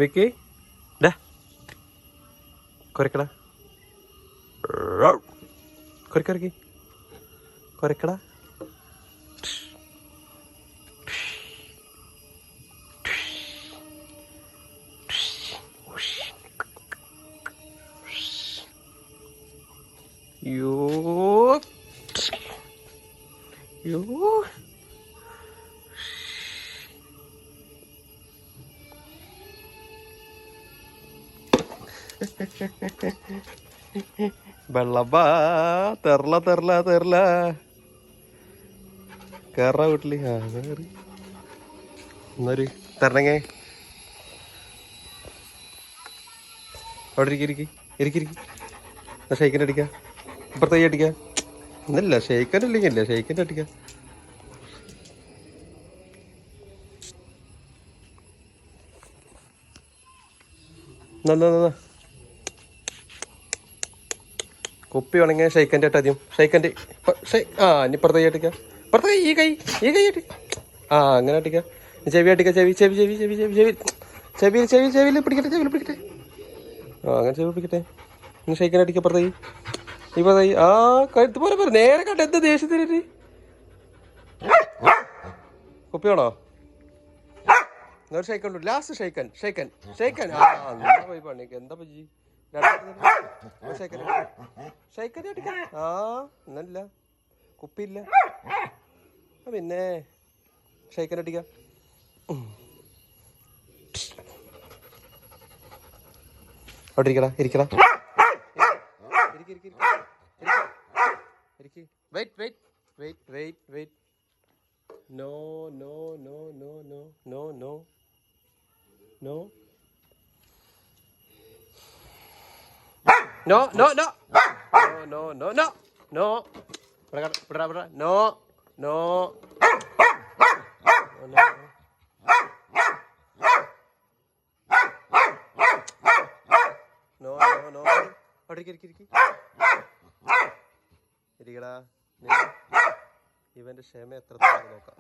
വിക്കി ഡാ കുരക്കടാ കുരക്കിറക്കി കുരക്കടാ. യോ യോ വെള്ളപ്പാ തെറല തെറല തെറല കയറ വീട്ടില്. ആ കയറി എന്നൊരു തരണങ്ങേ അവിടെ ഇരിക്കി എന്നാ ഷെയ്ക്കൻ്റെ അടിക്കാം. ഇപ്പുറത്തെ കൈ അടിക്കാം. ഇന്നല്ല ഷെയ്ക്കൻ്റെ ഇല്ലെങ്കില്ല ഷെയ്ക്കൻ്റെ അടിക്കാം. കുപ്പി വേണമെങ്കിൽ ഷെയ്ക്കൻ്റെ ആയിട്ട് ആദ്യം ഷെയ്ക്കൻ്റെ ആ ഇനി ഇപ്പുറത്തെ കൈ അടിക്കാം. ഇപ്പുറത്തെ കൈ ഈ കൈ അടി. ആ അങ്ങനെ അടിക്കാം. ചെവി അടിക്കാം. ചെവിയിൽ പിടിക്കട്ടെ. ആ അങ്ങനെ ചെവി പിടിക്കട്ടെ. ഇനി ഷെയ്ക്കൻ അടിക്കാം. ഇപ്പുറത്തെ കൈ ഇപ്പുറത്തെ കൈ ആ കഴുത്ത് പോലെ പറ നേരെ കണ്ട എന്താ ദേഷ്യത്തിന് കുപ്പി വേണോ? ഷെയ്ക്കൻ ലാസ്റ്റ് ഷെയ്ക്കൻ ആ പോയി പണിക്ക് എന്താ പറ്റി ഷെയ്ക്കൻ അടിക്കാം. ആ എന്നല്ല കുപ്പിയില്ല പിന്നെ ഷെയ്ക്കൻ അടിക്കാം. അവിടെ ഇരിക്കടാ. വെയിറ്റ്. No. ഇരിക്കടാ. ഇവന്റെ ക്ഷമ എത്ര നോക്കാം.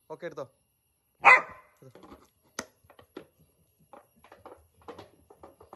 ഓക്കെ എടുത്തോ.